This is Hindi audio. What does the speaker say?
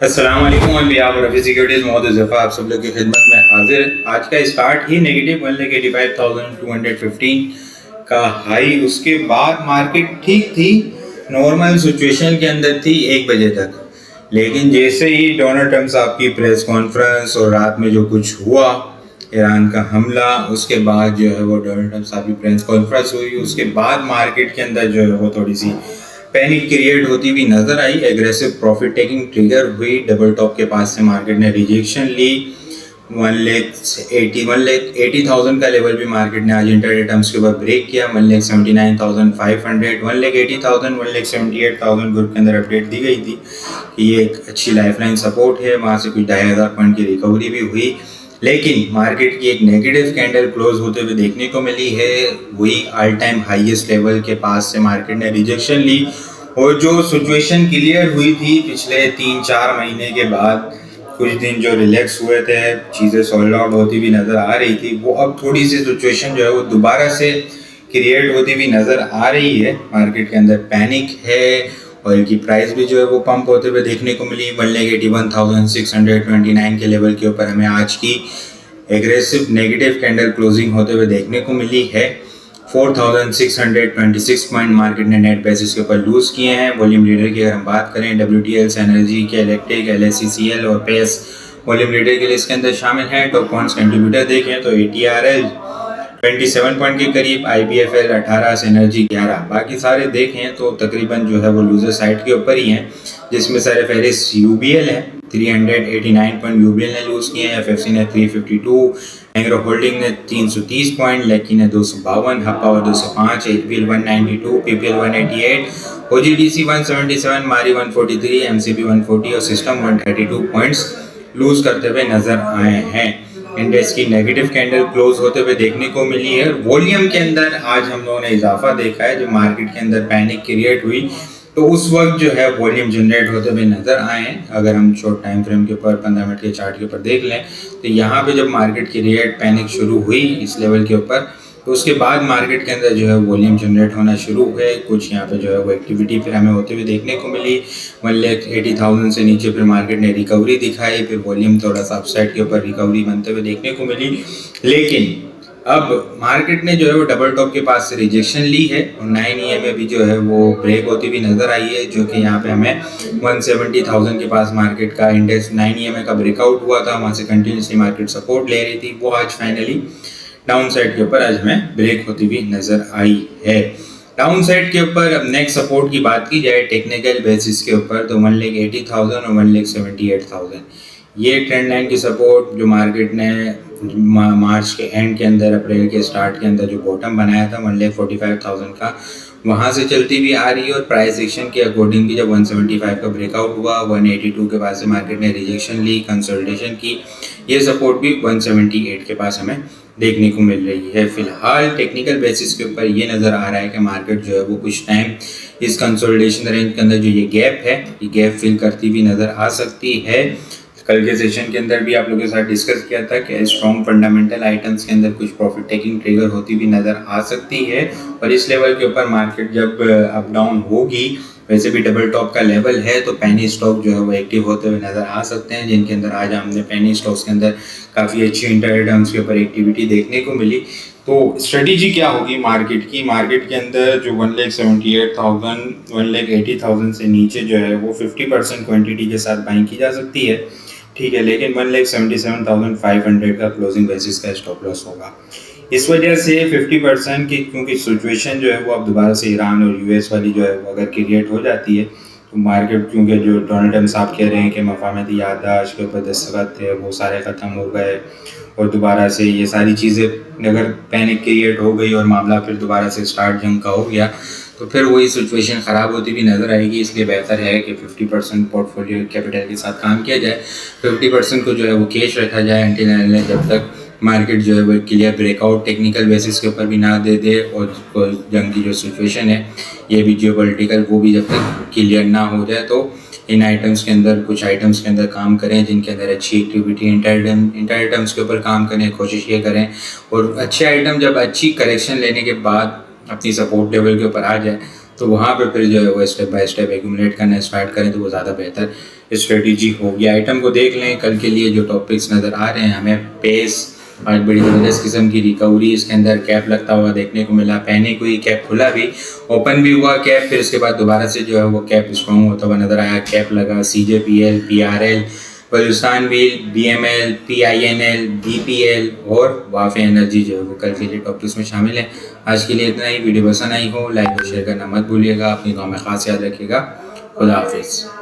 अस्सलाम वालेकुम on behalf of Rafi Securities Mohammad Zafar आप सब लोग की खिदमत में हाजिर है। आज का स्टार्ट ही नेगेटिव 1,85,215 का हाई, उसके बाद मार्केट ठीक थी, नॉर्मल सिचुएशन के अंदर थी 1 बजे तक। लेकिन जैसे ही डोनाल्ड ट्रंप साहब की प्रेस कॉन्फ्रेंस और रात में जो कुछ हुआ, ईरान का हमला, उसके बाद जो है वो डोनाल्ड ट्रंप साहब की प्रेस कॉन्फ्रेंस हुई, उसके बाद मार्केट के अंदर जो है वो थोड़ी सी पैनिक क्रिएट होती हुई नजर आई। एग्रेसिव प्रॉफिट टेकिंग ट्रिगर हुई, डबल टॉप के पास से मार्केट ने रिजेक्शन ली। 1,80,000 का लेवल भी मार्केट ने आज इंटरडे टर्म्स के ऊपर ब्रेक किया। 1,79,500, 1,80,000, 1,78,000 ग्रुप के अंदर अपडेट दी गई थी कि ये एक अच्छी लाइफलाइन सपोर्ट है। वहाँ से कुछ 2,500 पॉइंट की रिकवरी भी हुई, लेकिन मार्केट की एक नेगेटिव कैंडल क्लोज होते हुए देखने को मिली है। वही ऑल टाइम हाईएस्ट लेवल के पास से मार्केट ने रिजेक्शन ली, और जो सिचुएशन क्लियर हुई थी पिछले 3-4 महीने के बाद, कुछ दिन जो रिलैक्स हुए थे, चीज़ें सॉल्व आउट होती हुई नज़र आ रही थी, वो अब थोड़ी सी सिचुएशन जो है वो दोबारा से क्रिएट होती हुई नज़र आ रही है। मार्केट के अंदर पैनिक है, ऑयल की प्राइस भी जो है वो पंप होते हुए देखने को मिली। 1,81,629 के लेवल के ऊपर हमें आज की एग्रेसिव नेगेटिव कैंडल क्लोजिंग होते हुए देखने को मिली है। 4,626 पॉइंट मार्केट ने नेट बेसिस के ऊपर लूज किए हैं। वॉल्यूम लीडर की अगर हम बात करें, WTL, एनर्जी के, इलेक्ट्रिक, LSCCL और पेस वॉल्यूम लीडर के लिए इसके अंदर शामिल हैं। टॉप पॉइंट्स कंट्रीब्यूटर देखें तो ATRL 27 पॉइंट के करीब, IBFL 18, एनर्जी 11। बाकी सारे देखें तो तकरीबन जो है वो लूजर साइड के ऊपर ही हैं, जिसमें सर फहरिस्त UBL है। 389 पॉइंट UBL ने लूज किए हैं, FFC ने 352, एंग्रो होल्डिंग ने 330 पॉइंट, लेकी ने 252, hub power 205, HPL 192, PPL 188, OGDC 177, मारी 143, MCB 140 और सिस्टम 132 पॉइंट्स लूज करते हुए नजर आए हैं। इंडेक्स की नेगेटिव कैंडल क्लोज होते हुए देखने को मिली है। वॉल्यूम के अंदर आज हम लोगों ने इजाफा देखा है। जो मार्केट के अंदर पैनिक क्रिएट हुई तो उस वक्त जो है वॉल्यूम जनरेट होते हुए नजर आए हैं। अगर हम शॉर्ट टाइम फ्रेम के ऊपर 15 मिनट के चार्ट के ऊपर देख लें तो यहाँ पे जब मार्केट की रिएक्ट पैनिक शुरू हुई इस लेवल के ऊपर, तो उसके बाद मार्केट के अंदर जो है वॉल्यूम जनरेट होना शुरू हुए। कुछ यहाँ पे जो है वो एक्टिविटी फिर हमें होते हुए देखने को मिली। 1,80,000 से नीचे फिर मार्केट ने रिकवरी दिखाई, फिर वॉल्यूम थोड़ा सा अपसाइड के ऊपर रिकवरी बनते हुए देखने को मिली। लेकिन अब मार्केट ने जो है वो डबल टॉप के पास से रिजेक्शन ली है, और 9 EMA भी जो है वो ब्रेक होती हुई नजर आई है, जो कि यहाँ पे हमें 170,000 के पास मार्केट का इंडेक्स 9 EMA का ब्रेकआउट हुआ था। वहाँ से कंटिन्यूसली मार्केट सपोर्ट ले रही थी, वो आज फाइनली डाउन साइड के ऊपर आज हमें ब्रेक होती हुई नजर आई है। डाउन साइड के ऊपर अब नेक्स्ट सपोर्ट की बात की जाए टेक्निकल बेसिस के ऊपर, तो 1,80,000 और 1,78,000 ये ट्रेंड लाइन की सपोर्ट जो मार्केट ने मार्च के एंड के अंदर, अप्रैल के स्टार्ट के अंदर जो बॉटम बनाया था 1,45,000 का, वहाँ से चलती भी आ रही है। और प्राइस एक्शन के अकॉर्डिंग भी जब 175 का ब्रेकआउट हुआ, 182 के पास से मार्केट ने रिजेक्शन ली, कंसोलिडेशन की, ये सपोर्ट भी 178 के पास हमें देखने को मिल रही है। फिलहाल टेक्निकल बेसिस के ऊपर ये नज़र आ रहा है कि मार्केट जो है वो कुछ टाइम इस कंसोलिडेशन रेंज के अंदर जो ये गैप है, ये गैप फिल करती भी नज़र आ सकती है। कल के सेशन के अंदर भी आप लोगों के साथ डिस्कस किया था कि स्ट्रॉन्ग फंडामेंटल आइटम्स के अंदर कुछ प्रॉफिट टेकिंग ट्रिगर होती भी नज़र आ सकती है, और इस लेवल के ऊपर मार्केट जब अप डाउन होगी, वैसे भी डबल टॉप का लेवल है, तो पेनी स्टॉक जो है वो एक्टिव होते हुए नज़र आ सकते हैं, जिनके अंदर आज हमने पेनी स्टॉक्स के अंदर काफ़ी अच्छी इंटरडे टर्म्स के ऊपर एक्टिविटी देखने को मिली। तो स्ट्रेटेजी क्या होगी मार्केट की? मार्केट के अंदर जो 1,78,000, 1,80,000 से नीचे जो है वो 50% क्वांटिटी के साथ बाइंग की जा सकती है, ठीक है, लेकिन 1,77,500 का क्लोजिंग बेसिस का स्टॉप लॉस होगा। इस वजह से 50% की, क्योंकि सिचुएशन जो है वो अब दोबारा से ईरान और US वाली जो है वो अगर क्रिएट हो जाती है, तो मार्केट, क्योंकि जो डोनाल्ड ट्रंप साहब कह रहे हैं कि मफाहमती याददाश्त के ऊपर दस्तखत थे वो सारे ख़त्म हो गए, और दोबारा से ये सारी चीज़ें अगर पैनिक क्रिएट हो गई और मामला फिर दोबारा से स्टार्ट जंग का हो गया, तो फिर वही सिचुएशन ख़राब होती भी नज़र आएगी। इसलिए बेहतर है कि 50% पोर्टफोलियो कैपिटल के साथ काम किया जाए, 50% को जो है वो कैश रखा जाए एंटिल जब तक मार्केट जो है वो क्लियर ब्रेकआउट टेक्निकल बेसिस के ऊपर भी ना दे दे, और जंग की जो सिचुएशन है ये भी जियोपॉलिटिकल, वो भी जब तक क्लियर ना हो जाए, तो इन आइटम्स के अंदर, कुछ आइटम्स के अंदर काम करें जिनके अंदर अच्छी एक्टिविटी, इंटर आइटम्स के ऊपर काम करें, कोशिश ये करें। और अच्छे आइटम जब अच्छी करेक्शन लेने के बाद अपनी सपोर्ट लेवल के ऊपर आ जाए, तो वहाँ पे फिर जो है वो स्टेप बाय स्टेप एक्यूमुलेट करना स्टार्ट करें तो वो ज़्यादा बेहतर स्ट्रेटजी होगी। आइटम को देख लें, कल के लिए जो टॉपिक्स नज़र आ रहे हैं हमें, पेस आज बड़ी ज़बरदस्त किस्म की रिकवरी, इसके अंदर कैप लगता हुआ देखने को मिला, पैनिक हुई, कैप खुला भी, ओपन भी हुआ कैप, फिर उसके बाद दोबारा से जो है वो कैप स्ट्रॉन्ग होता हुआ नज़र आया, कैप लगा CJPL, PRL, Balochistan wheel, BML, PINL, BPL और वाफे एनर्जी जो है वो कल के लिए टॉपिक्स में शामिल है। आज के लिए इतना ही। वीडियो पसंद आई हो लाइक और शेयर करना मत भूलिएगा। अपनी दुआ में ख़ास याद रखिएगा। खुदा हाफिज़।